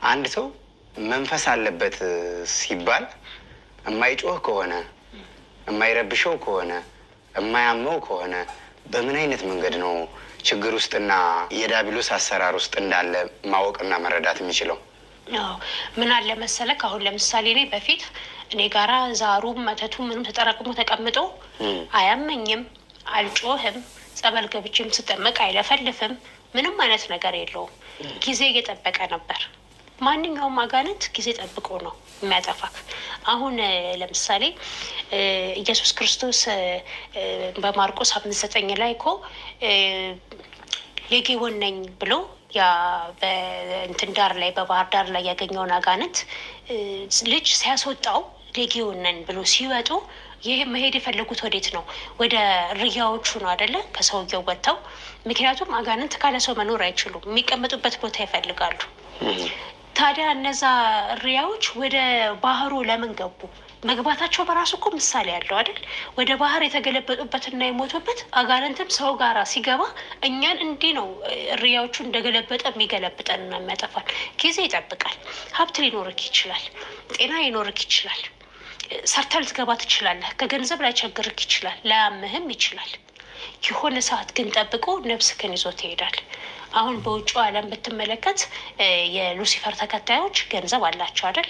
አንድ ሰው መንፈስ አለበት ሲባል የማይጮህ ከሆነ የማይረብሸው ከሆነ የማያመው ከሆነ በምን አይነት መንገድ ነው ችግር ውስጥና የዳቢሎስ አሰራር ውስጥ እንዳለ ማወቅና መረዳት የሚችለው? ምን አለ መሰለክ፣ አሁን ለምሳሌ እኔ በፊት እኔ ጋራ ዛሩም መተቱም ምንም ተጠራቅሞ ተቀምጦ አያመኝም፣ አልጮህም፣ ጸበል ገብቼም ስጠመቅ አይለፈልፍም፣ ምንም አይነት ነገር የለውም። ጊዜ እየጠበቀ ነበር። ማንኛውም አጋንንት ጊዜ ጠብቆ ነው የሚያጠፋክ። አሁን ለምሳሌ ኢየሱስ ክርስቶስ በማርቆስ 5:9 ላይ እኮ ሌጌዎን ነኝ ብሎ ያ በእንትን ዳር ላይ በባህር ዳር ላይ ያገኘውን አጋንንት ልጅ ሲያስወጣው ሌጌዎን ነን ብሎ ሲወጡ ይህ መሄድ የፈለጉት ወዴት ነው? ወደ ርያዎቹ ነው አይደለ? ከሰውየው ወጥተው። ምክንያቱም አጋንንት ካለ ሰው መኖር አይችሉም። የሚቀመጡበት ቦታ ይፈልጋሉ። ታዲያ እነዛ ርያዎች ወደ ባህሩ ለምን ገቡ? መግባታቸው በራሱ እኮ ምሳሌ ያለው አይደል? ወደ ባህር የተገለበጡበትና የሞቱበት አጋንንትም ሰው ጋራ ሲገባ እኛን እንዲህ ነው ርያዎቹ እንደገለበጠ የሚገለብጠንና የሚያጠፋል። ጊዜ ይጠብቃል። ሀብት ሊኖርክ ይችላል፣ ጤና ሊኖርክ ይችላል፣ ሰርተ ልትገባ ትችላለህ። ከገንዘብ ላይ ቸግርክ ይችላል፣ ላያምህም ይችላል። የሆነ ሰዓት ግን ጠብቆ ነፍስክን ይዞ ትሄዳል። አሁን በውጭው ዓለም ብትመለከት የሉሲፈር ተከታዮች ገንዘብ አላቸው አይደል?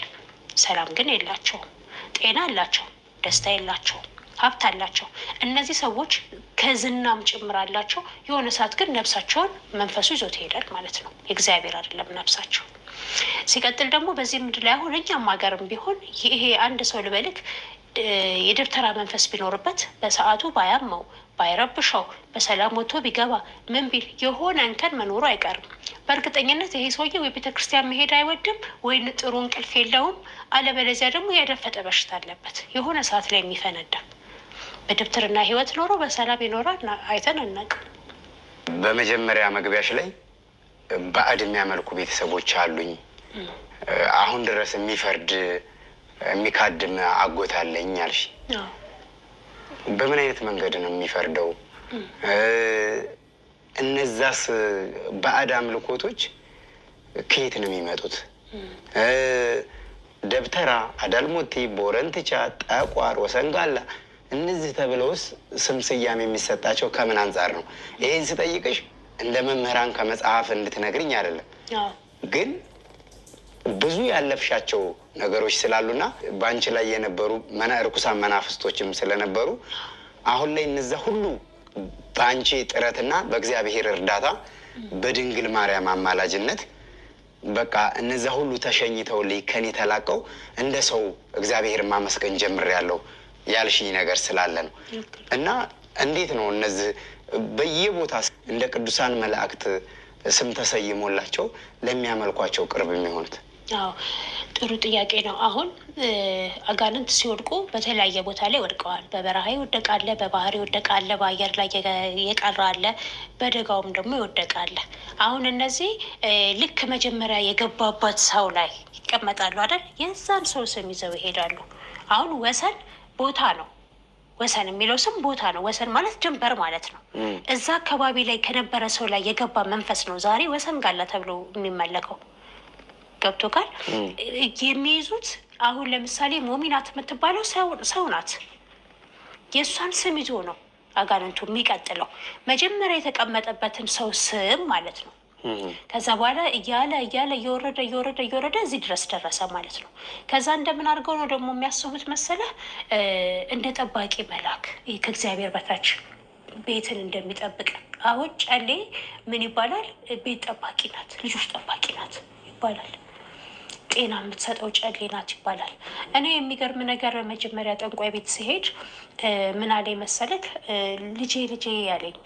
ሰላም ግን የላቸውም። ጤና አላቸው፣ ደስታ የላቸውም፣ ሀብት አላቸው። እነዚህ ሰዎች ከዝናም ጭምር አላቸው። የሆነ ሰዓት ግን ነፍሳቸውን መንፈሱ ይዞ ትሄዳል ማለት ነው። የእግዚአብሔር አይደለም ነፍሳቸው። ሲቀጥል ደግሞ በዚህ ምድር ላይ አሁን እኛም ሀገርም ቢሆን ይሄ አንድ ሰው ልበልክ የደብተራ መንፈስ ቢኖርበት በሰዓቱ ባያመው ባይረብሸው በሰላም ወጥቶ ቢገባ ምን ቢል የሆነ እንከን መኖሩ አይቀርም። በእርግጠኝነት ይሄ ሰውዬ ወይ ቤተ ክርስቲያን መሄድ አይወድም፣ ወይ ጥሩ እንቅልፍ የለውም፣ አለበለዚያ ደግሞ ያደፈጠ በሽታ አለበት የሆነ ሰዓት ላይ የሚፈነዳ። በደብተርና ህይወት ኖሮ በሰላም ይኖራል አይተን አናውቅም። በመጀመሪያ መግቢያሽ ላይ ባዕድ የሚያመልኩ ቤተሰቦች አሉኝ፣ አሁን ድረስ የሚፈርድ የሚካድም አጎት አለኝ አልሽ። በምን አይነት መንገድ ነው የሚፈርደው? እነዛስ ባዕድ አምልኮቶች ከየት ነው የሚመጡት? ደብተራ፣ አዳልሞቲ፣ ቦረንትቻ፣ ጠቋር፣ ወሰንጋላ እነዚህ ተብለውስ ስም ስያሜ የሚሰጣቸው ከምን አንጻር ነው? ይህን ስጠይቅሽ እንደ መምህራን ከመጽሐፍ እንድትነግርኝ አይደለም፣ ግን ብዙ ያለፍሻቸው ነገሮች ስላሉና በአንቺ ላይ የነበሩ ርኩሳን መናፍስቶችም ስለነበሩ አሁን ላይ እነዛ ሁሉ በአንቺ ጥረትና በእግዚአብሔር እርዳታ በድንግል ማርያም አማላጅነት በቃ እነዛ ሁሉ ተሸኝተውልኝ ከኔ ተላቀው እንደ ሰው እግዚአብሔር ማመስገን ጀምሬያለሁ ያልሽኝ ነገር ስላለ ነው። እና እንዴት ነው እነዚህ በየቦታ እንደ ቅዱሳን መላእክት ስም ተሰይሞላቸው ለሚያመልኳቸው ቅርብ የሚሆኑት? አዎ ጥሩ ጥያቄ ነው። አሁን አጋንንት ሲወድቁ በተለያየ ቦታ ላይ ወድቀዋል። በበረሃ ይወደቃለ፣ በባህር ይወደቃለ፣ በአየር ላይ የቀረ አለ፣ በደጋውም ደግሞ ይወደቃለ። አሁን እነዚህ ልክ መጀመሪያ የገባበት ሰው ላይ ይቀመጣሉ አይደል? የዛን ሰው ስም ይዘው ይሄዳሉ። አሁን ወሰን ቦታ ነው። ወሰን የሚለው ስም ቦታ ነው። ወሰን ማለት ድንበር ማለት ነው። እዛ አካባቢ ላይ ከነበረ ሰው ላይ የገባ መንፈስ ነው ዛሬ ወሰን ጋላ ተብሎ የሚመለከው። ገብቶካል? የሚይዙት አሁን ለምሳሌ ሞሚናት የምትባለው ሰው ናት። የእሷን ስም ይዞ ነው አጋንንቱ የሚቀጥለው። መጀመሪያ የተቀመጠበትን ሰው ስም ማለት ነው። ከዛ በኋላ እያለ እየወረደ እዚህ ድረስ ደረሰ ማለት ነው። ከዛ እንደምን አድርገው ነው ደግሞ የሚያስቡት መሰለህ? እንደ ጠባቂ መልአክ ከእግዚአብሔር በታች ቤትን እንደሚጠብቅ። አሁን ጨሌ ምን ይባላል? ቤት ጠባቂ ናት፣ ልጆች ጠባቂ ናት ይባላል። ጤና የምትሰጠው ጨሌ ናት ይባላል። እኔ የሚገርም ነገር መጀመሪያ ጠንቋይ ቤት ሲሄድ ምን አለኝ መሰለክ? ልጄ ያለኝ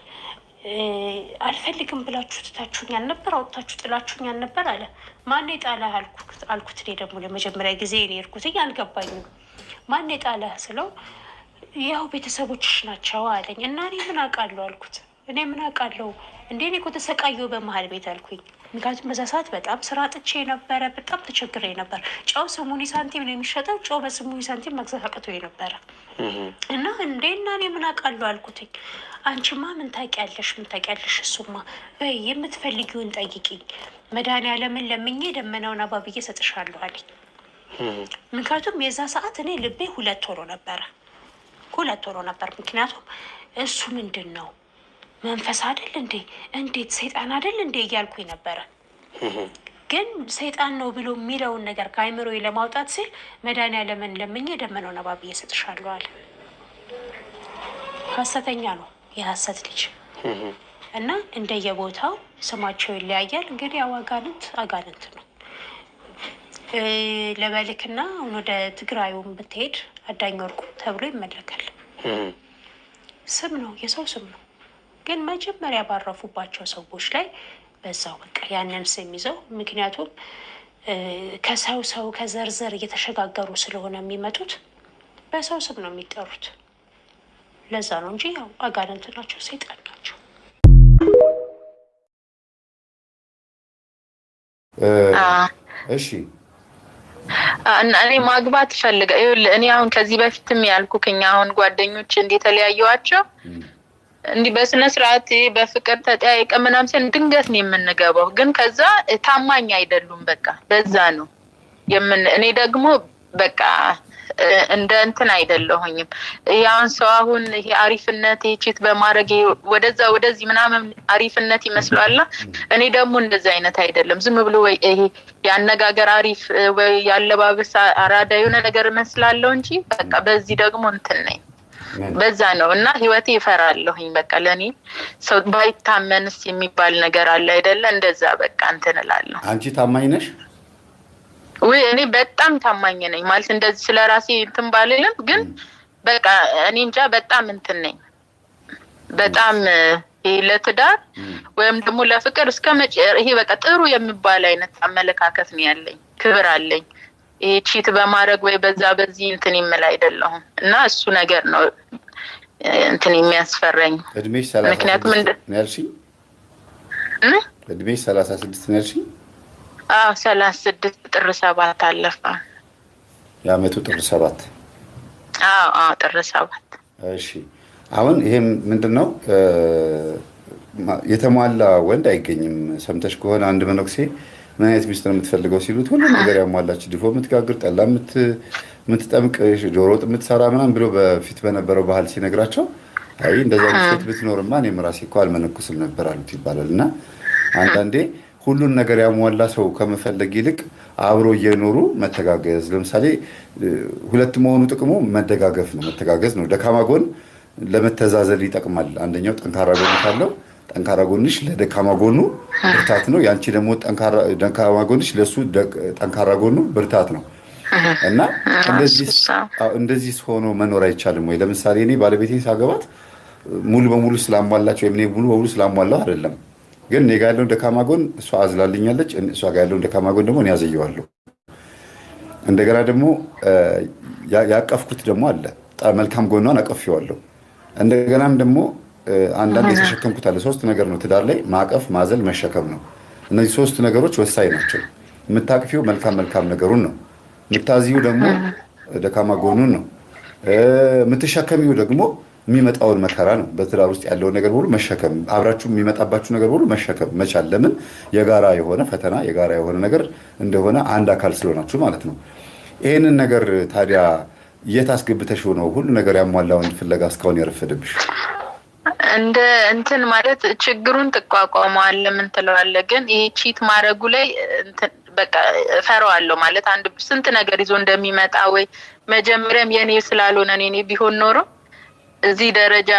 አልፈልግም ብላችሁ ትታችሁኛል ነበር፣ አውጥታችሁ ጥላችሁኛል ነበር አለ። ማን የጣለህ አልኩት። እኔ ደግሞ ለመጀመሪያ ጊዜ እኔ እርኩትኝ አልገባኝም። ማን የጣለህ ስለው ያው ቤተሰቦችሽ ናቸው አለኝ። እና እኔ ምን አውቃለሁ አልኩት። እኔ ምን አውቃለሁ እንዴ? እኔ እኮ ተሰቃየሁ በመሀል ቤት አልኩኝ። ምክንያቱም በዛ ሰዓት በጣም ስራ ጥቼ ነበረ፣ በጣም ተቸግሬ ነበር። ጨው 80 ሳንቲም ነው የሚሸጠው። ጨው በ80 ሳንቲም መግዛት አቅቶኝ ነበረ። እና እንዴ እና እኔ ምን አውቃለሁ አልኩትኝ። አንቺማ ምን ታውቂያለሽ? እሱማ በይ የምትፈልጊውን ጠይቂኝ፣ መድኃኒዓለምን ለምኜ ደመናውን አባብዬ ሰጥሻለሁ አለኝ። ምክንያቱም የዛ ሰዓት እኔ ልቤ ሁለት ሆኖ ነበር። ምክንያቱም እሱ ምንድን ነው መንፈስ አይደል እንዴ? እንዴት ሰይጣን አይደል እንዴ እያልኩኝ ነበረ። ግን ሰይጣን ነው ብሎ የሚለውን ነገር ከአይምሮዬ ለማውጣት ሲል መድኃኒዓለምን ለምኜ ደመናውን አባብዬ ሰጥሻለሁ አለ። ሐሰተኛ ነው፣ የሐሰት ልጅ እና እንደየቦታው ስማቸው ይለያያል። እንግዲህ ያው አጋንንት ነው። ለበልክና ወደ ትግራዩም ብትሄድ አዳኝ ወርቁ ተብሎ ይመለካል። ስም ነው፣ የሰው ስም ነው። ግን መጀመሪያ ባረፉባቸው ሰዎች ላይ በዛው በቃ ያንን ስም ይዘው፣ ምክንያቱም ከሰው ከዘርዘር እየተሸጋገሩ ስለሆነ የሚመጡት በሰው ስም ነው የሚጠሩት። ለዛ ነው እንጂ ያው አጋንንት ናቸው፣ ሰይጣን ናቸው። እሺ እኔ ማግባት ፈልገ እኔ አሁን ከዚህ በፊትም ያልኩኝ አሁን ጓደኞች እንደተለያዩዋቸው እንዲህ በስነ ስርዓት በፍቅር ተጠያይቀ ምናምን ሲል ድንገት ነው የምንገባው። ግን ከዛ ታማኝ አይደሉም። በቃ በዛ ነው እኔ ደግሞ በቃ እንደ እንትን አይደለሁኝም። ያን ሰው አሁን ይሄ አሪፍነት ቺት በማድረግ ወደዚህ ምናምን አሪፍነት ይመስላል። እኔ ደግሞ እንደዛ አይነት አይደለም። ዝም ብሎ ወይ ይሄ ያነጋገር አሪፍ ወይ ያለባበስ አራዳ የሆነ ነገር መስላለሁ እንጂ በቃ በዚህ ደግሞ እንትን ነኝ። በዛ ነው እና ህይወቴ ይፈራለሁኝ። በቃ ለኔ ሰው ባይታመንስ የሚባል ነገር አለ አይደለ? እንደዛ በቃ እንትን እላለሁ። አንቺ ታማኝ ነሽ? ወይ እኔ በጣም ታማኝ ነኝ ማለት እንደዚህ ስለራሴ እንትን ባልልም ግን በቃ እኔ እንጃ በጣም እንትን ነኝ። በጣም ለትዳር ወይም ደግሞ ለፍቅር ይሄ በቃ ጥሩ የሚባል አይነት አመለካከት ነው ያለኝ። ክብር አለኝ። ይሄ ቺት በማድረግ ወይ በዚህ እንትን ይመል አይደለሁም እና እሱ ነገር ነው እንትን የሚያስፈራኝ። እድሜሽ 36 ነው ያልሽኝ? እድሜሽ 36 ነው ያልሽኝ? 36 ጥር 7 አለፈ። የዓመቱ ጥር 7? ጥር 7። እሺ አሁን ይሄም ምንድነው የተሟላ ወንድ አይገኝም። ሰምተሽ ከሆነ አንድ መነኩሴ ምን አይነት ሚስት ነው የምትፈልገው ሲሉት ሁሉ ነገር ያሟላች፣ ድፎ የምትጋግር፣ ጠላ የምትጠምቅ፣ ዶሮ ወጥ የምትሰራ ምናምን ብሎ በፊት በነበረው ባህል ሲነግራቸው አይ እንደዛ ሚስት ብትኖርማ እኔም ራሴ እኮ አልመነኩስም ነበር አሉት ይባላል። እና አንዳንዴ ሁሉን ነገር ያሟላ ሰው ከመፈለግ ይልቅ አብሮ እየኖሩ መተጋገዝ። ለምሳሌ ሁለት መሆኑ ጥቅሙ መደጋገፍ ነው፣ መተጋገዝ ነው። ደካማ ጎን ለመተዛዘል ይጠቅማል። አንደኛው ጠንካራ ጎን ካለው ጠንካራ ጎንሽ ለደካማ ጎኑ ብርታት ነው። ያንቺ ደግሞ ደካማ ጎንሽ ለሱ ጠንካራ ጎኑ ብርታት ነው። እና እንደዚህ ሆኖ መኖር አይቻልም ወይ? ለምሳሌ እኔ ባለቤቴ ሳገባት ሙሉ በሙሉ ስላሟላቸው ወይም ሙሉ በሙሉ ስላሟላው አይደለም፣ ግን እኔ ጋር ያለውን ደካማ ጎን እሷ አዝላልኛለች፣ እሷ ጋር ያለውን ደካማ ጎን ደግሞ እኔ ያዘየዋለሁ። እንደገና ደግሞ ያቀፍኩት ደግሞ አለ፣ መልካም ጎኗን አቀፍየዋለሁ። እንደገናም ደግሞ አንዳንድ የተሸከምኩት አለ። 3 ነገር ነው ትዳር ላይ ማቀፍ፣ ማዘል፣ መሸከም ነው። እነዚህ 3 ነገሮች ወሳኝ ናቸው። የምታቅፊው መልካም ነገሩን ነው። የምታዚው ደግሞ ደካማ ጎኑን ነው። የምትሸከሚው ደግሞ የሚመጣውን መከራ ነው። በትዳር ውስጥ ያለውን ነገር ሁሉ መሸከም፣ አብራችሁ የሚመጣባችሁ ነገር ሁሉ መሸከም መቻል። ለምን? የጋራ የሆነ ፈተና፣ የጋራ የሆነ ነገር እንደሆነ አንድ አካል ስለሆናችሁ ማለት ነው። ይሄንን ነገር ታዲያ የት አስገብተሽ ነው ሁሉ ነገር ያሟላውን ፍለጋ እስካሁን ያረፈደብሽ? እንደ እንትን ማለት ችግሩን ትቋቋመዋለህ፣ ምን ትለዋለህ። ግን ይሄ ቺት ማድረጉ ላይ እንትን በቃ እፈራዋለሁ ማለት አንድ ስንት ነገር ይዞ እንደሚመጣ ወይ መጀመሪያም የኔ ስላልሆነ እኔ ቢሆን ኖሮ እዚህ ደረጃ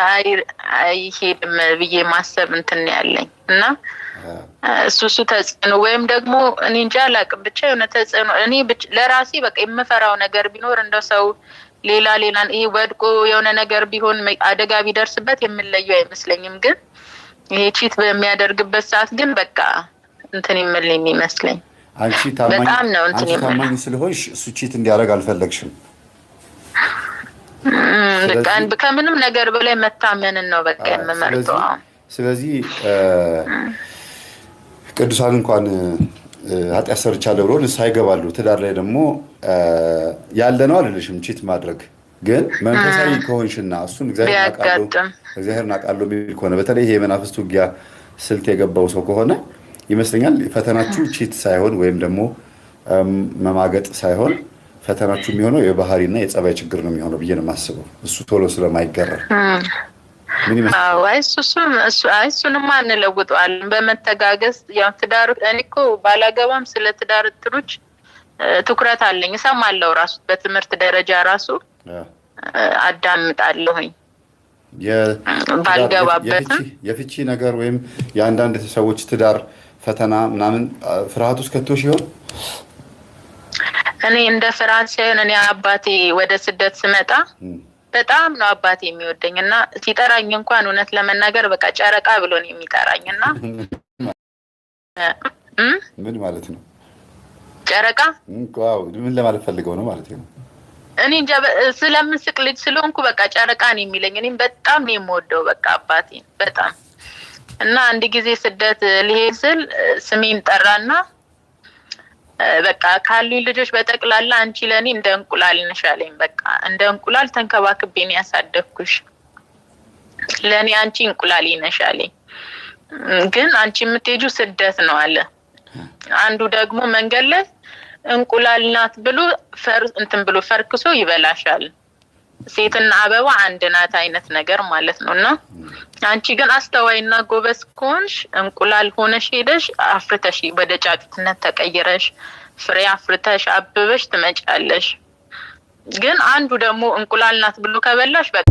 አይሄድም ብዬ ማሰብ እንትን ያለኝ እና እሱ ተጽዕኖ ወይም ደግሞ እኔ እንጃ አላውቅም፣ ብቻ የሆነ ተጽዕኖ እኔ ለራሴ በቃ የምፈራው ነገር ቢኖር እንደው ሰው ሌላ ይሄ ወድቆ የሆነ ነገር ቢሆን አደጋ ቢደርስበት የምለየው አይመስለኝም። ግን ይሄ ቺት በሚያደርግበት ሰዓት ግን በቃ እንትን ይመለኝ ይመስለኝ። አንቺ ታማኝ ስለሆንሽ እሱ ቺት እንዲያደርግ አልፈለግሽም። በቃ ከምንም ነገር በላይ መታመንን ነው በቃ የምመርጠው። ስለዚህ ቅዱሳን እንኳን ኃጢአት ሰርቻለሁ ብሎ ንስሐ ይገባሉ። ትዳር ላይ ደግሞ ያለ ነው አልልሽም ቺት ማድረግ። ግን መንፈሳዊ ከሆንሽና እሱን እግዚአብሔር እናውቃለሁ የሚል ከሆነ በተለይ ይሄ የመናፍስት ውጊያ ስልት የገባው ሰው ከሆነ ይመስለኛል ፈተናችሁ ቺት ሳይሆን ወይም ደግሞ መማገጥ ሳይሆን ፈተናችሁ የሚሆነው የባህሪና የጸባይ ችግር ነው የሚሆነው ብዬ ነው የማስበው። እሱ ቶሎ ስለማይገረር ምን ይመስላል? እሱንማ እንለውጠዋለን በመተጋገዝ ያው ትዳር እኔ እኮ ባላገባም ስለ ትዳር እንትኖች ትኩረት አለኝ። እሰማለሁ ራሱ በትምህርት ደረጃ ራሱ አዳምጣለሁኝ። ባልገባበትም የፍቺ ነገር ወይም የአንዳንድ ሰዎች ትዳር ፈተና ምናምን ፍርሃት ውስጥ ከቶሽ ይሆን? እኔ እንደ ፍርሃት ሳይሆን እኔ አባቴ ወደ ስደት ስመጣ በጣም ነው አባቴ የሚወደኝ እና ሲጠራኝ እንኳን እውነት ለመናገር በቃ ጨረቃ ብሎ ነው የሚጠራኝ እና ምን ማለት ነው ጨረቃ? ምን ለማለት ፈልገው ነው ማለት ነው? እኔ እንጃ ስለምስቅ ልጅ ስለሆንኩ በቃ ጨረቃ ነው የሚለኝ። እኔም በጣም ነው የምወደው በቃ አባቴን በጣም እና አንድ ጊዜ ስደት ልሄድ ስል ስሜን ጠራና በቃ ካሉኝ ልጆች በጠቅላላ አንቺ ለኔ እንደ እንቁላል ነሽ አለኝ። በቃ እንደ እንቁላል ተንከባክቤ ነው ያሳደግኩሽ፣ ለኔ አንቺ እንቁላል ነሽ አለኝ። ግን አንቺ የምትሄጂው ስደት ነው አለ። አንዱ ደግሞ መንገድ ላይ እንቁላል ናት ብሎ ብሎ ፈርክሶ ይበላሻል። ሴትና አበባ አንድ ናት አይነት ነገር ማለት ነውና አንቺ ግን አስተዋይና ጎበዝ ከሆንሽ እንቁላል ሆነሽ ሄደሽ አፍርተሽ ወደ ጫጩትነት ተቀይረሽ ፍሬ አፍርተሽ አብበሽ ትመጫለሽ። ግን አንዱ ደግሞ እንቁላል ናት ብሎ ከበላሽ በቃ